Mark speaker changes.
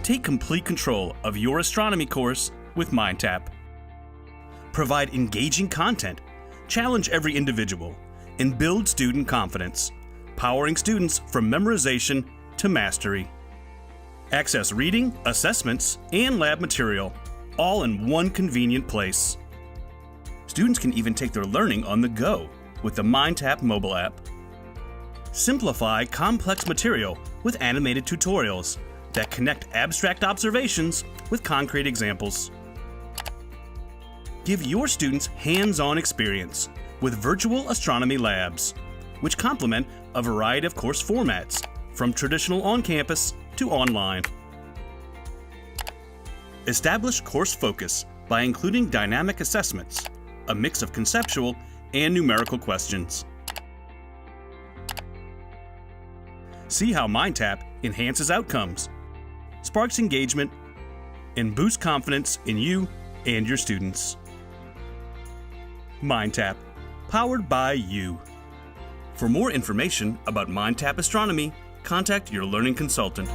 Speaker 1: Take complete control of your astronomy course with MindTap. Provide engaging content, challenge every individual, and build student confidence, powering students from memorization to mastery. Access reading, assessments, and lab material, all in one convenient place. Students can even take their learning on the go with the MindTap mobile app. Simplify complex material with animated tutorials that connect abstract observations with concrete examples. Give your students hands-on experience with virtual astronomy labs, which complement a variety of course formats, from traditional on-campus to online. Establish course focus by including dynamic assessments, a mix of conceptual and numerical questions. See how MindTap enhances outcomes, sparks engagement, and boosts confidence in you and your students. MindTap, powered by you. For more information about MindTap Astronomy, contact your learning consultant.